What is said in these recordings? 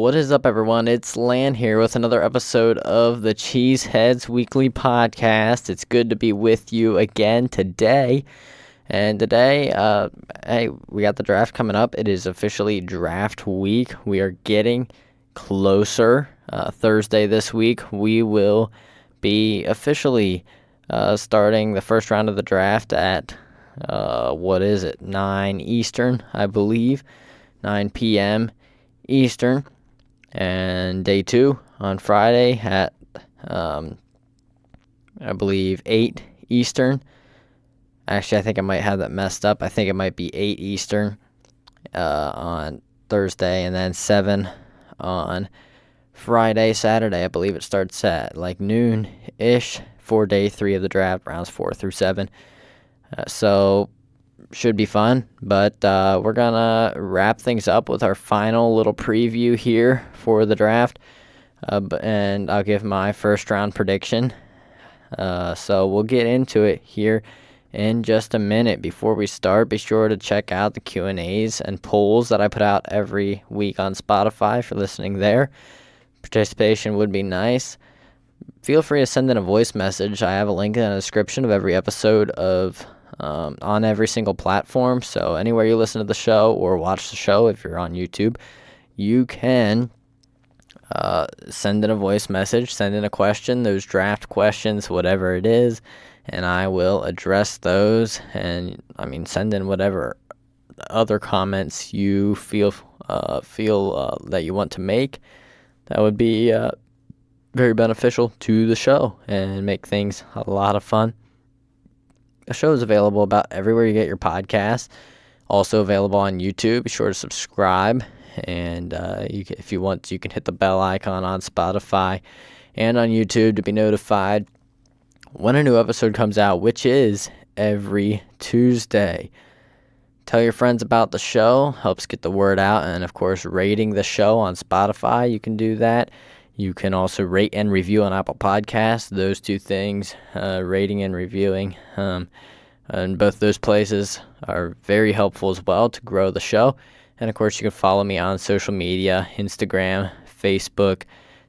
What is up, everyone? It's Lan here with another episode of the Cheeseheadz Weekly Podcast. It's good to be with you again today. And today, hey, we got the draft coming up. It is officially draft week. We are getting closer. Thursday this week, we will be officially starting the first round of the draft at, 9 Eastern, I believe, 9 p.m. Eastern. And day 2 on Friday at, I believe, 8 Eastern. Actually, I think I might have that messed up. I think it might be 8 Eastern on Thursday, and then 7 on Friday, Saturday. I believe it starts at like noon-ish for day 3 of the draft, rounds 4 through 7. So should be fun, but we're going to wrap things up with our final little preview here for the draft, and I'll give my first round prediction. So we'll get into it here in just a minute. Before we start, be sure to check out the Q&As and polls that I put out every week on Spotify for listening there. Participation would be nice. Feel free to send in a voice message. I have a link in the description of every episode of on every single platform. So anywhere you listen to the show or watch the show, if you're on YouTube, you can send in a voice message, send in a question, those draft questions, whatever it is, and I will address those. And send in whatever other comments you feel that you want to make. That would be very beneficial to the show and make things a lot of fun. The show is available about everywhere you get your podcasts. Also available on YouTube. Be sure to subscribe. And if you want, you can hit the bell icon on Spotify and on YouTube to be notified when a new episode comes out, which is every Tuesday. Tell your friends about the show. Helps get the word out. And, of course, rating the show on Spotify. You can do that. You can also rate and review on Apple Podcasts. Those two things, rating and reviewing, and both those places are very helpful as well to grow the show. And, of course, you can follow me on social media, Instagram, Facebook,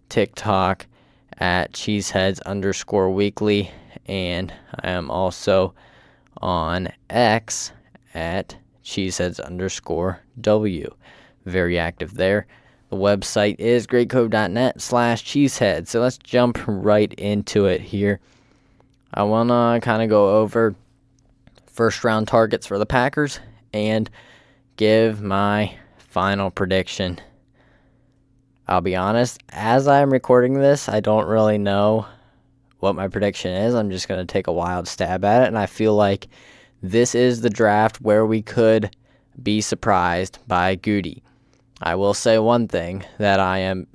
TikTok, at Cheeseheadz_weekly. And I am also on X at Cheeseheadz_W. Very active there. The website is greatcove.net/cheesehead. So let's jump right into it here. I want to kind of go over first round targets for the Packers and give my final prediction. I'll be honest, as I'm recording this, I don't really know what my prediction is. I'm just going to take a wild stab at it, and I feel like this is the draft where we could be surprised by Goody. I will say one thing that I am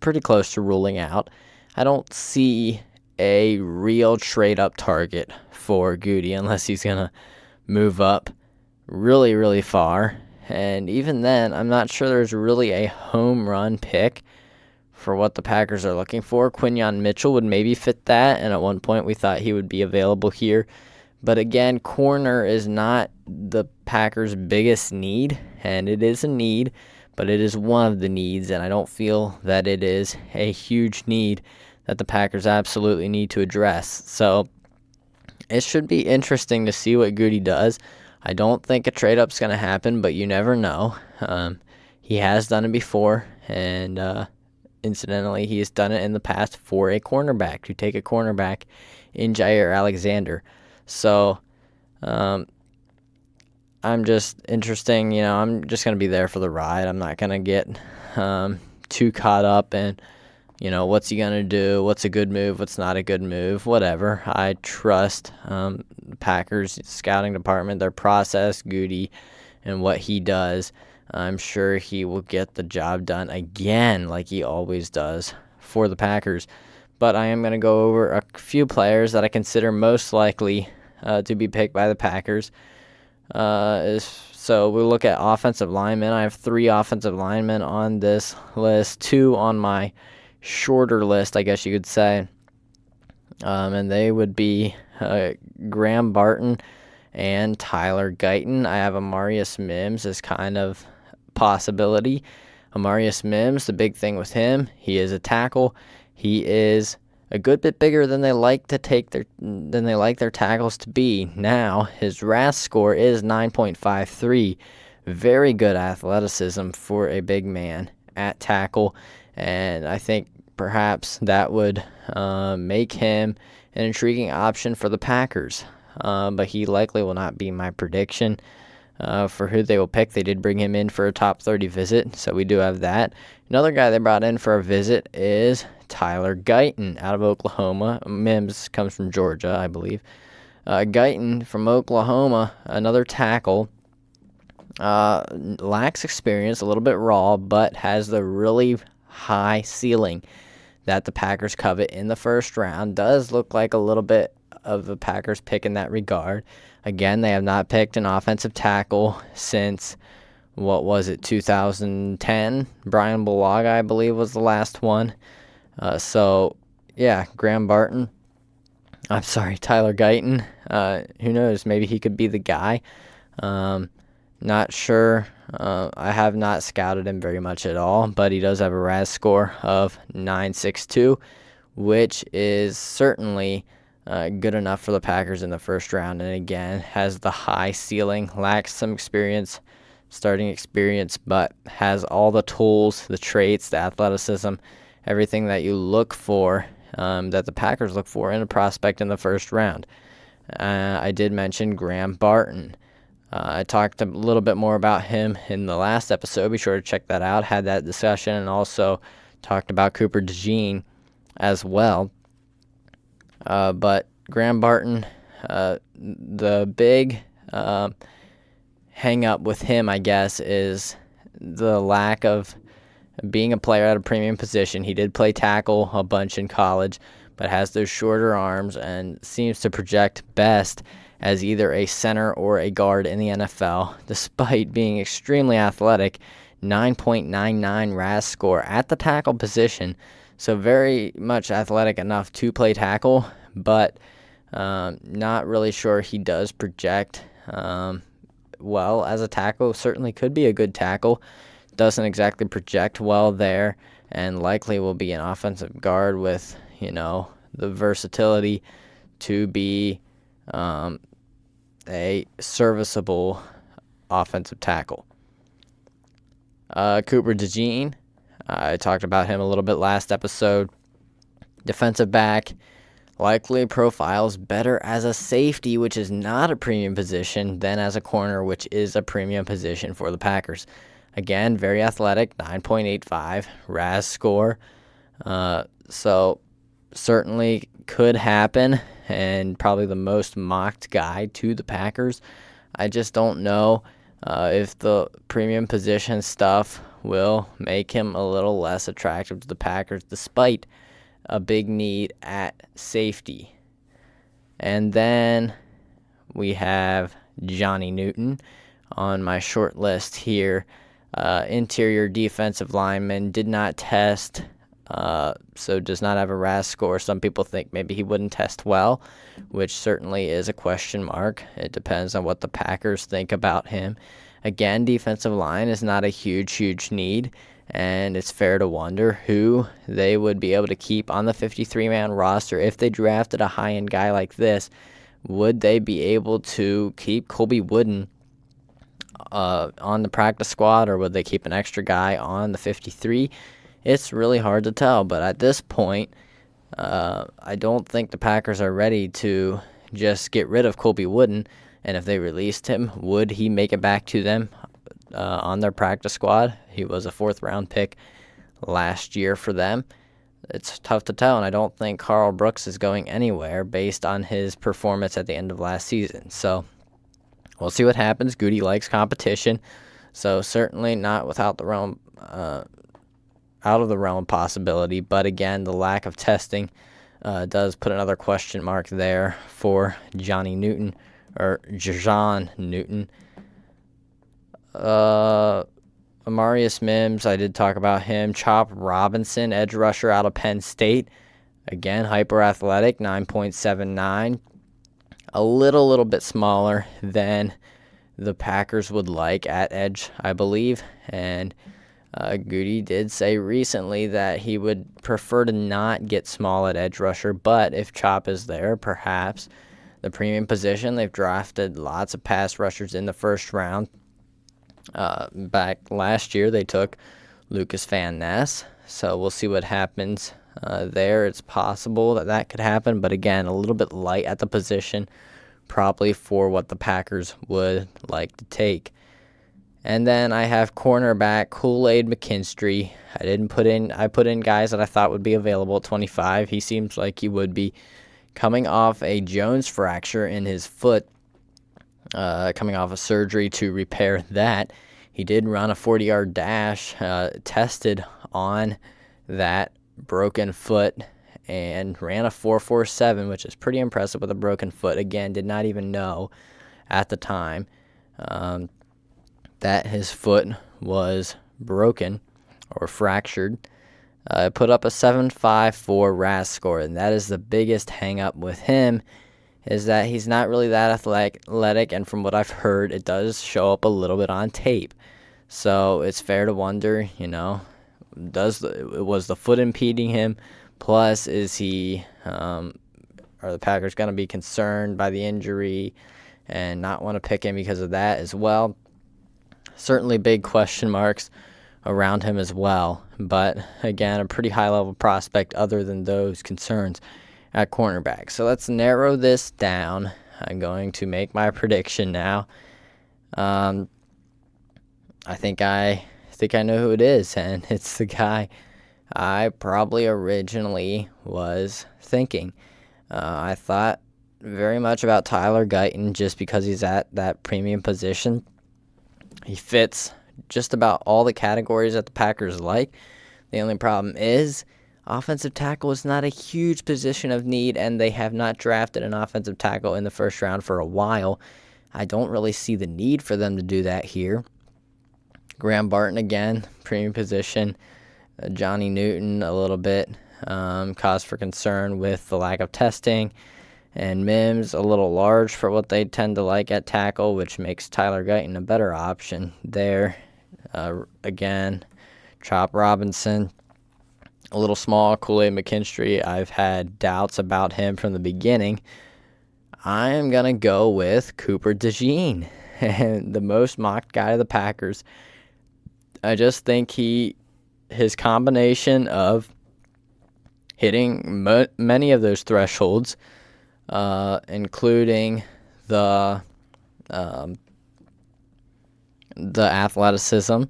pretty close to ruling out. I don't see a real trade-up target for Goody unless he's going to move up really, really far. And even then, I'm not sure there's really a home run pick for what the Packers are looking for. Quinyon Mitchell would maybe fit that, and at one point we thought he would be available here. But again, corner is not the Packers' biggest need, and it is a need, but it is one of the needs, and I don't feel that it is a huge need that the Packers absolutely need to address. So it should be interesting to see what Goody does. I don't think a trade-up is going to happen, but you never know. He has done it before, and incidentally, he has done it in the past for a cornerback, to take a cornerback in Jair Alexander. So, I'm just interesting, I'm just going to be there for the ride. I'm not going to get too caught up in, what's he going to do, what's a good move, what's not a good move, whatever. I trust the Packers scouting department, their process, Goody, and what he does. I'm sure he will get the job done again like he always does for the Packers. But I am going to go over a few players that I consider most likely to be picked by the Packers. So we'll look at offensive linemen. I have 3 offensive linemen on this list, 2 on my shorter list, I guess you could say. And they would be Graham Barton and Tyler Guyton. I have Amarius Mims as kind of possibility. Amarius Mims, the big thing with him, he is a tackle. He is a good bit bigger than they like their tackles to be. Now, his RAS score is 9.53. Very good athleticism for a big man at tackle, and I think perhaps that would make him an intriguing option for the Packers. But he likely will not be my prediction for who they will pick. They did bring him in for a top 30 visit, so we do have that. Another guy they brought in for a visit is Tyler Guyton out of Oklahoma. Mims comes from Georgia, I believe. Guyton from Oklahoma, another tackle. Lacks experience, a little bit raw, but has the really high ceiling that the Packers covet in the first round. Does look like a little bit of the Packers pick in that regard. Again, they have not picked an offensive tackle since, 2010? Brian Bulaga, I believe, was the last one. Tyler Guyton. Who knows? Maybe he could be the guy. Not sure. I have not scouted him very much at all, but he does have a RAS score of 9.62, which is certainly good enough for the Packers in the first round. And again, has the high ceiling, lacks some starting experience, but has all the tools, the traits, the athleticism, everything that you look for, that the Packers look for in a prospect in the first round. I did mention Graham Barton. I talked a little bit more about him in the last episode. Be sure to check that out. Had that discussion and also talked about Cooper DeJean as well. But Graham Barton, the big hang up with him, I guess, is the lack of being a player at a premium position. He did play tackle a bunch in college, but has those shorter arms and seems to project best as either a center or a guard in the NFL, despite being extremely athletic. 9.99 RAS score at the tackle position, so very much athletic enough to play tackle, but not really sure he does project well as a tackle. Certainly could be a good tackle. Doesn't exactly project well there, and likely will be an offensive guard with, the versatility to be a serviceable offensive tackle. Cooper DeJean, I talked about him a little bit last episode. Defensive back, likely profiles better as a safety, which is not a premium position, than as a corner, which is a premium position for the Packers. Again, very athletic, 9.85 RAS score. So certainly could happen, and probably the most mocked guy to the Packers. I just don't know if the premium position stuff will make him a little less attractive to the Packers, despite a big need at safety. And then we have Johnny Newton on my short list here. Interior defensive lineman, did not test, so does not have a RAS score. Some people think maybe he wouldn't test well, which certainly is a question mark. It depends on what the Packers think about him. Again, defensive line is not a huge need, and it's fair to wonder who they would be able to keep on the 53-man roster if they drafted a high-end guy like this. Would they be able to keep Colby Wooden on the practice squad, or would they keep an extra guy on the 53? It's really hard to tell, but at this point, I don't think the Packers are ready to just get rid of Colby Wooden, and if they released him, would he make it back to them on their practice squad? He was a 4th-round pick last year for them. It's tough to tell, and I don't think Carl Brooks is going anywhere based on his performance at the end of last season. So we'll see what happens. Goody likes competition, so certainly not without the realm, out of the realm of possibility. But again, the lack of testing does put another question mark there for Johnny Newton, or Jajon Newton. Amarius Mims, I did talk about him. Chop Robinson, edge rusher out of Penn State. Again, hyper athletic, 9.79. A little bit smaller than the Packers would like at edge, I believe. And Goody did say recently that he would prefer to not get small at edge rusher, but if Chop is there, perhaps the premium position. They've drafted lots of pass rushers in the first round. Back last year, they took Lucas Van Ness, so we'll see what happens there. It's possible that could happen, but again, a little bit light at the position, probably for what the Packers would like to take. And then I have cornerback Kool-Aid McKinstry. I put in guys that I thought would be available at 25. He seems like he would be coming off a Jones fracture in his foot, coming off of surgery to repair that. He did run a 40-yard dash, tested on that broken foot, and ran a 4.47, which is pretty impressive with a broken foot. Again, did not even know at the time that his foot was broken or fractured. Put up a 7.54 RAS score, and that is the biggest hang-up with him, is that he's not really that athletic, and from what I've heard, it does show up a little bit on tape. So it's fair to wonder, was the foot impeding him? Plus, are the Packers going to be concerned by the injury and not want to pick him because of that as well? Certainly big question marks around him as well. But again, a pretty high-level prospect other than those concerns at cornerback. So let's narrow this down. I'm going to make my prediction now. I think I know who it is, and it's the guy I probably originally was thinking. I thought very much about Tyler Guyton just because he's at that premium position. He fits just about all the categories that the Packers like. The only problem is offensive tackle is not a huge position of need, and they have not drafted an offensive tackle in the first round for a while. I don't really see the need for them to do that here. Graham Barton, again, premium position. Johnny Newton, a little bit cause for concern with the lack of testing. And Mims, a little large for what they tend to like at tackle, which makes Tyler Guyton a better option there. Again, Chop Robinson, a little small. Kool-Aid McKinstry, I've had doubts about him from the beginning. I am going to go with Cooper DeJean, and the most mocked guy of the Packers. I just think his combination of hitting many of those thresholds, including the athleticism,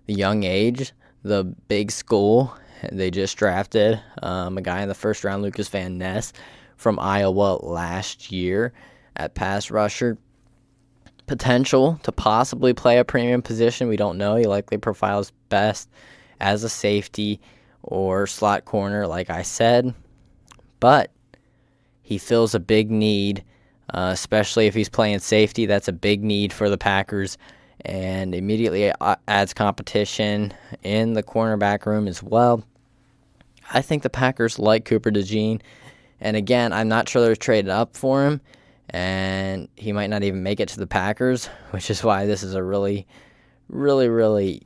the young age, the big school. They just drafted a guy in the first round, Lucas Van Ness, from Iowa last year at pass rusher. Potential to possibly play a premium position. We don't know. He likely profiles best as a safety or slot corner, like I said. But he fills a big need, especially if he's playing safety. That's a big need for the Packers, and immediately adds competition in the cornerback room as well. I think the Packers like Cooper DeJean, and again, I'm not sure they're traded up for him, and he might not even make it to the Packers, which is why this is a really, really, really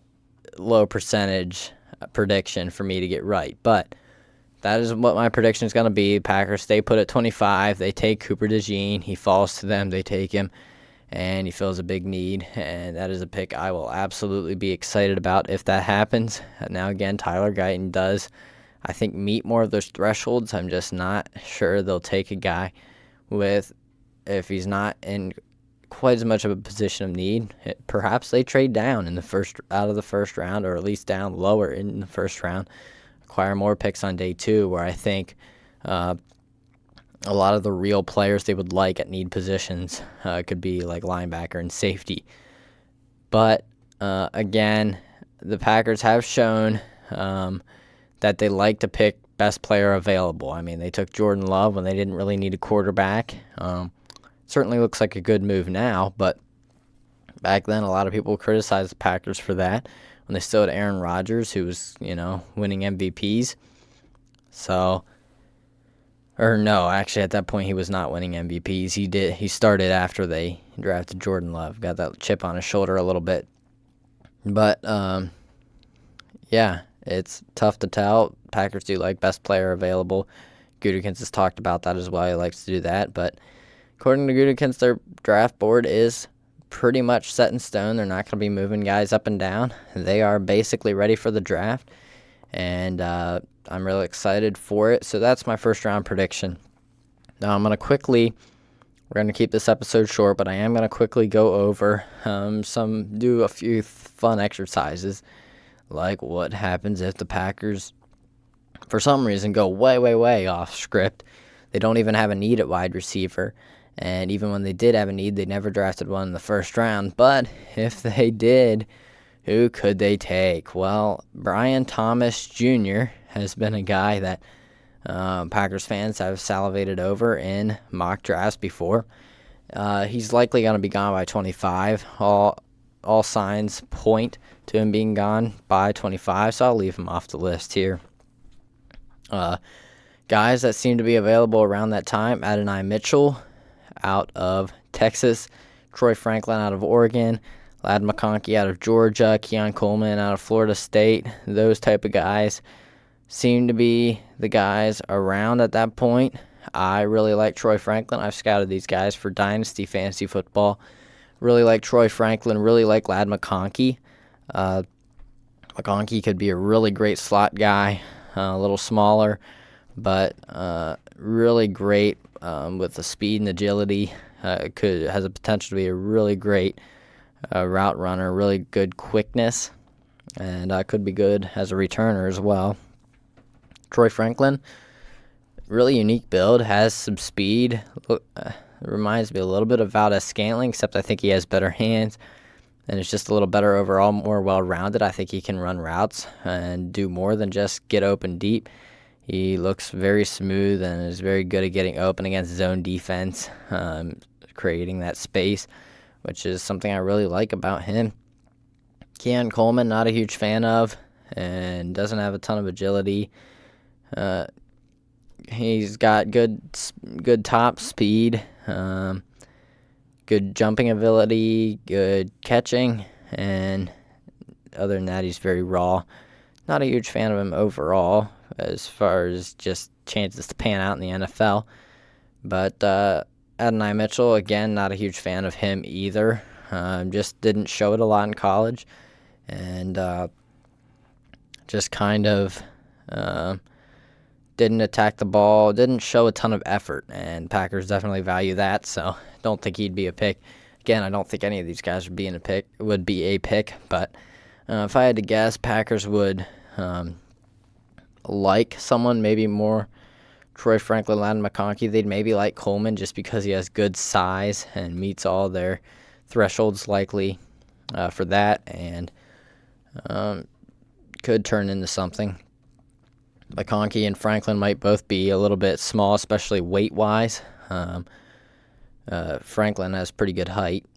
low percentage prediction for me to get right. But that is what my prediction is going to be. Packers stay put at 25. They take Cooper DeJean. He falls to them. They take him, and he fills a big need, and that is a pick I will absolutely be excited about if that happens. Now, again, Tyler Guyton does, I think, meet more of those thresholds. I'm just not sure they'll take a guy if he's not in quite as much of a position of need. Perhaps they trade down out of the first round, or at least down lower in the first round, acquire more picks on day 2, where I think a lot of the real players they would like at need positions could be like linebacker and safety. But again, the Packers have shown that they like to pick best player available. I mean, they took Jordan Love when they didn't really need a quarterback. Certainly looks like a good move now, but back then a lot of people criticized the Packers for that when they still had Aaron Rodgers, who was, winning MVPs. Actually at that point he was not winning MVPs. He started after they drafted Jordan Love. Got that chip on his shoulder a little bit. But yeah, it's tough to tell. Packers do like best player available. Gutekunst has talked about that as well. He likes to do that. But according to Gutekunst, their draft board is pretty much set in stone. They're not going to be moving guys up and down. They are basically ready for the draft. And I'm really excited for it. So that's my first round prediction. Now we're going to keep this episode short, but I am going to quickly go over do a few fun exercises, like what happens if the Packers, for some reason, go way, way, way off script. They don't even have a need at wide receiver, and even when they did have a need, they never drafted one in the first round. But if they did, who could they take? Well, Brian Thomas Jr. has been a guy that Packers fans have salivated over in mock drafts before. He's likely going to be gone by 25. All signs point to him being gone by 25, so I'll leave him off the list here. Guys that seem to be available around that time: Adonai Mitchell out of Texas, Troy Franklin out of Oregon, Ladd McConkey out of Georgia, Keon Coleman out of Florida State. Those type of guys seem to be the guys around at that point. I really like Troy Franklin. I've scouted these guys for Dynasty Fantasy Football. Really like Troy Franklin. Really like Ladd McConkey. McConkey could be a really great slot guy, a little smaller, but really great with the speed and agility. Has a potential to be a really great route runner, really good quickness, and could be good as a returner as well. Troy Franklin, really unique build, has some speed. Reminds me a little bit of Valdez-Scantling, except I think he has better hands, and it's just a little better overall, more well-rounded. I think he can run routes and do more than just get open deep. He looks very smooth and is very good at getting open against zone defense, creating that space, which is something I really like about him. Keon Coleman, not a huge fan of, and doesn't have a ton of agility. He's got good top speed, good jumping ability, good catching, and other than that, he's very raw. Not a huge fan of him overall as far as just chances to pan out in the NFL. But Adonai Mitchell, again, not a huge fan of him either. Just didn't show it a lot in college, and just kind of didn't attack the ball, didn't show a ton of effort, and Packers definitely value that, so don't think he'd be a pick. Again, I don't think any of these guys would be a pick, but if I had to guess, Packers would like someone maybe more Troy Franklin, Ladd McConkey. They'd maybe like Coleman just because he has good size and meets all their thresholds likely for that, and could turn into something. McConkey and Franklin might both be a little bit small, especially weight-wise. Franklin has pretty good height.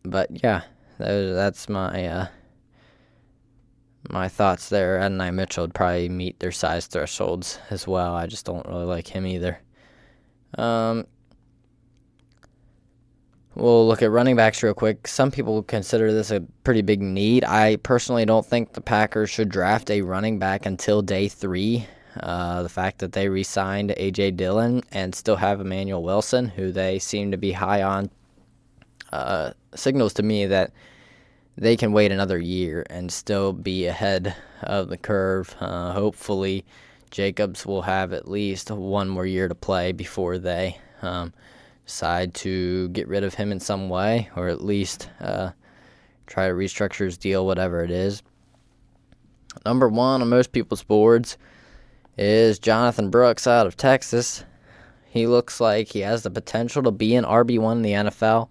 But, yeah, that's my my thoughts there. Adonai Mitchell would probably meet their size thresholds as well. I just don't really like him either. We'll look at running backs real quick. Some people consider this a pretty big need. I personally don't think the Packers should draft a running back until day 3. The fact that they re-signed A.J. Dillon and still have Emmanuel Wilson, who they seem to be high on, signals to me that they can wait another year and still be ahead of the curve. Hopefully, Jacobs will have at least one more year to play before they decide to get rid of him in some way, or at least try to restructure his deal, whatever it is. Number 1 on most people's boards is Jonathan Brooks out of Texas. He looks like he has the potential to be an RB1 in the NFL.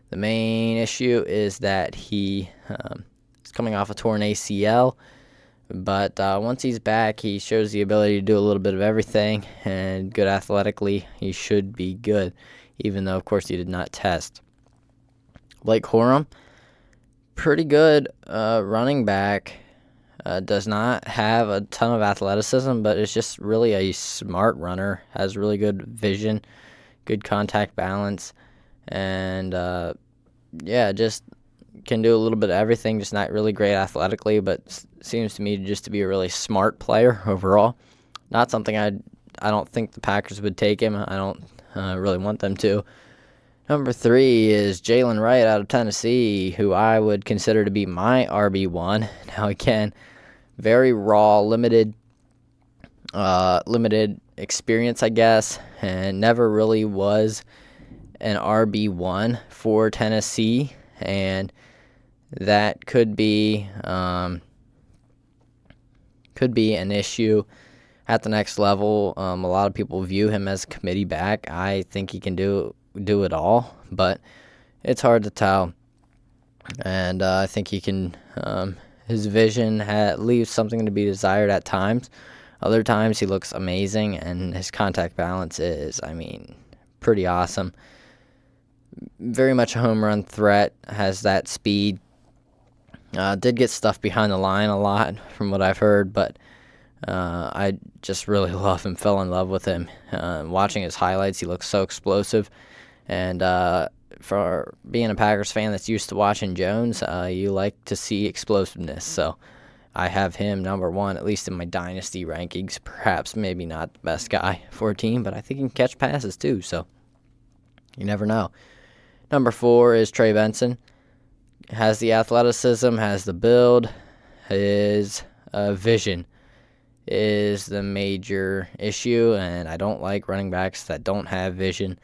The main issue is that he is coming off a torn ACL, but once he's back, he shows the ability to do a little bit of everything, and good athletically, he should be good, even though, of course, he did not test. Blake Corum, pretty good running back, does not have a ton of athleticism, but is just really a smart runner, has really good vision, good contact balance, and just can do a little bit of everything, just not really great athletically, but seems to me just to be a really smart player overall. Not something I don't think the Packers would take him. I don't really want them to. Number 3 is Jalen Wright out of Tennessee, who I would consider to be my RB1. Now, again, very raw, limited experience, I guess, and never really was an RB1 for Tennessee, and that could be an issue at the next level. A lot of people view him as a committee back. I think he can do it all, but it's hard to tell. And I think he can. His vision leaves something to be desired at times. Other times he looks amazing, and his contact balance is, pretty awesome. Very much a home run threat. Has that speed. Did get stuff behind the line a lot, from what I've heard, but I just really love him. Fell in love with him. Watching his highlights, he looks so explosive. And for being a Packers fan that's used to watching Jones, you like to see explosiveness. So I have him number 1, at least in my dynasty rankings. Perhaps maybe not the best guy for a team, but I think he can catch passes too. So you never know. Number 4 is Trey Benson. Has the athleticism, has the build, his vision is the major issue, and I don't like running backs that don't have vision.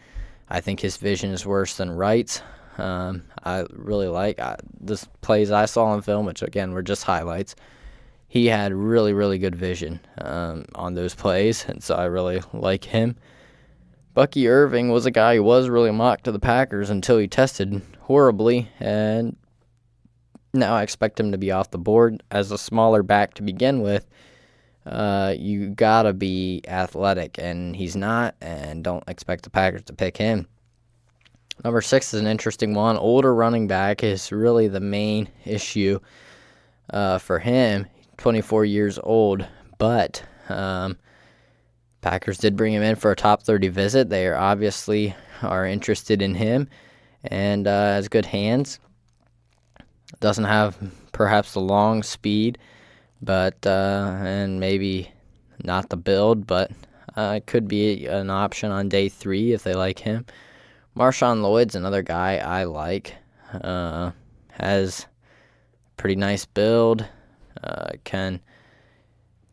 I think his vision is worse than Wright's. I really like the plays I saw on film, which again were just highlights. He had really, really good vision on those plays, and so I really like him. Bucky Irving was a guy who was really mocked to the Packers until he tested horribly, and now I expect him to be off the board. As a smaller back to begin with, you gotta be athletic, and he's not, and don't expect the Packers to pick him. Number 6 is an interesting one. Older running back is really the main issue for him. 24 years old, but Packers did bring him in for a top 30 visit. They obviously are interested in him, and has good hands. Doesn't have perhaps the long speed, but and maybe not the build, but it could be an option on day 3 if they like him. Marshawn Lloyd's another guy I like. Has pretty nice build. Can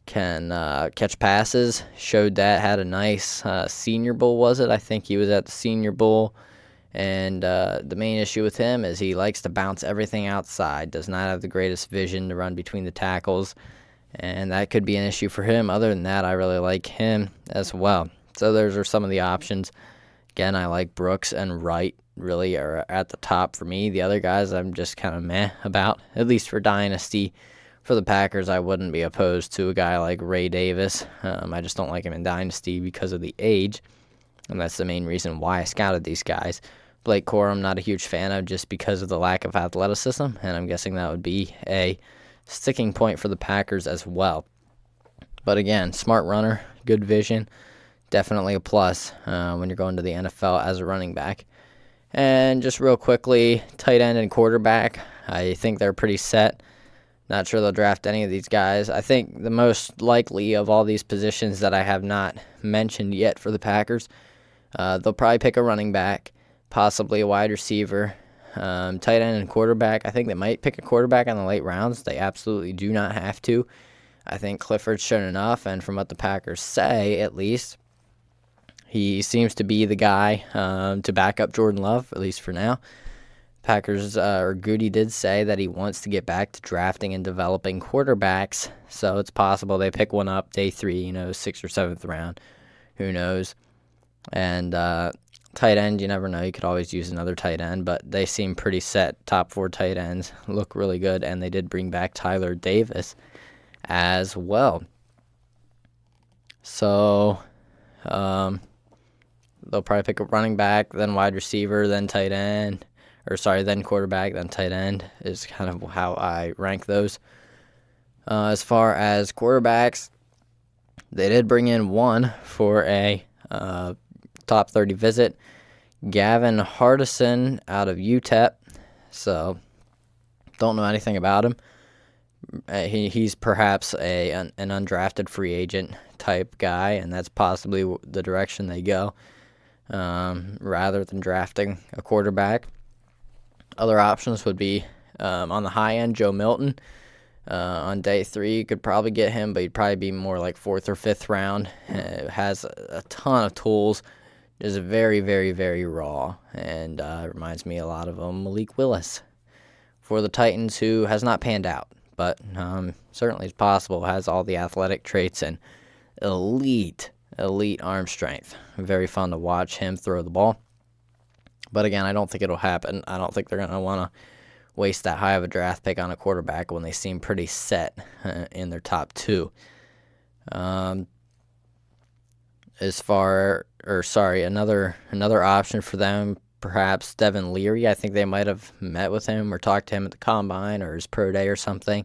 catch passes. Showed that. Had a nice Senior Bowl, was it? I think he was at the Senior Bowl. And the main issue with him is he likes to bounce everything outside. Does not have the greatest vision to run between the tackles. And that could be an issue for him. Other than that, I really like him as well. So those are some of the options. Again, I like Brooks and Wright really are at the top for me. The other guys I'm just kind of meh about, at least for Dynasty. For the Packers, I wouldn't be opposed to a guy like Ray Davis. I just don't like him in Dynasty because of the age, and that's the main reason why I scouted these guys. Blake Corum, not a huge fan of just because of the lack of athleticism, and I'm guessing that would be a sticking point for the Packers as well. But again, smart runner, good vision, definitely a plus when you're going to the NFL as a running back. And just real quickly, tight end and quarterback, I think they're pretty set. Not sure they'll draft any of these guys. I think the most likely of all these positions that I have not mentioned yet for the Packers, they'll probably pick a running back, possibly a wide receiver, tight end and quarterback. I think they might pick a quarterback in the late rounds. They absolutely do not have to. I think Clifford's shown enough, and from what the Packers say, at least, he seems to be the guy to back up Jordan Love, at least for now. Packers, or Goody did say that he wants to get back to drafting and developing quarterbacks, so it's possible they pick one up day 3, 6th or 7th round. Who knows? And tight end, you never know. You could always use another tight end, but they seem pretty set. Top 4 tight ends look really good, and they did bring back Tyler Davis as well. So they'll probably pick a running back, then wide receiver, then tight end. Then quarterback, then tight end is kind of how I rank those. As far as quarterbacks, they did bring in one for a top 30 visit. Gavin Hardison out of UTEP. So Don't know anything about him. He's perhaps an undrafted free agent type guy, and that's possibly the direction they go, rather than drafting a quarterback. Other options would be, on the high end, Joe Milton. On day 3, you could probably get him, but he'd probably be more like 4th or 5th round. Has a ton of tools. Is very, very, very raw, and reminds me a lot of Malik Willis for the Titans, who has not panned out, but certainly is possible. Has all the athletic traits and elite arm strength. Very fun to watch him throw the ball. But again, I don't think it'll happen. I don't think they're going to want to waste that high of a draft pick on a quarterback when they seem pretty set in their top 2. Another option for them, perhaps Devin Leary. I think they might have met with him or talked to him at the Combine or his pro day or something.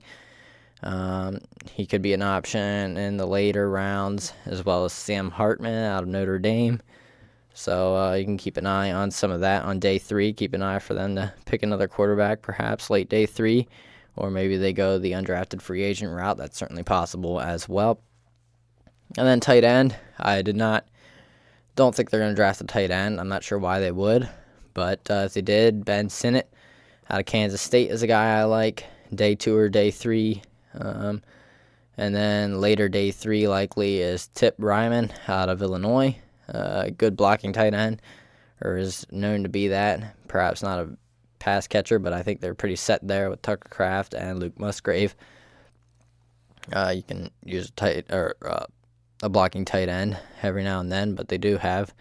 He could be an option in the later rounds, as well as Sam Hartman out of Notre Dame. So you can keep an eye on some of that on day 3. Keep an eye for them to pick another quarterback, perhaps late day 3, or maybe they go the undrafted free agent route. That's certainly possible as well. And then tight end, don't think they're going to draft a tight end. I'm not sure why they would, but if they did, Ben Sinnott out of Kansas State is a guy I like. Day 2 or day 3. And then later day 3 likely is Tip Ryman out of Illinois. Good blocking tight end, or is known to be that. Perhaps not a pass catcher, but I think they're pretty set there with Tucker Kraft and Luke Musgrave. You can use a blocking tight end every now and then, but they do have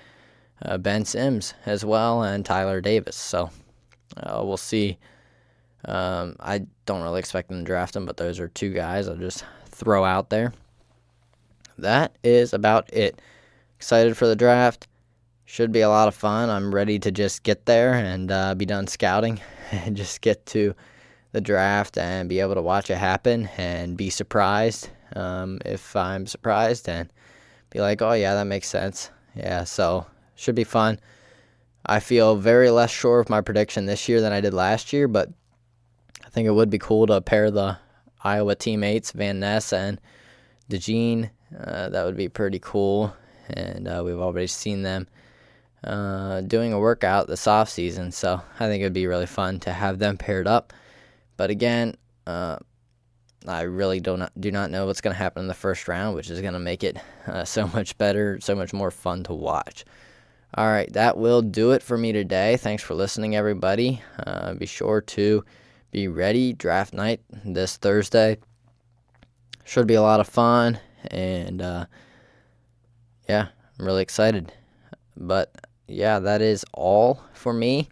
Ben Sims as well and Tyler Davis. So we'll see. I don't really expect them to draft them, but those are 2 guys I'll just throw out there. That is about it. Excited for the draft. Should be a lot of fun. I'm ready to just get there and be done scouting and just get to the draft and be able to watch it happen and be surprised if I'm surprised and be like, oh, yeah, that makes sense. Yeah, so should be fun. I feel very less sure of my prediction this year than I did last year, but I think it would be cool to pair the Iowa teammates, Van Ness and DeJean. That would be pretty cool. And we've already seen them doing a workout this offseason, so I think it would be really fun to have them paired up. But again, I really do not know what's going to happen in the first round, which is going to make it so much better, so much more fun to watch. All right, that will do it for me today. Thanks for listening, everybody. Be sure to be ready. Draft night this Thursday. Should be a lot of fun, and yeah, I'm really excited. But yeah, that is all for me.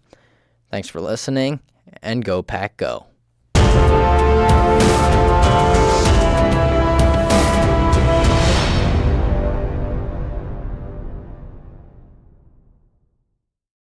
Thanks for listening, and go Pack Go.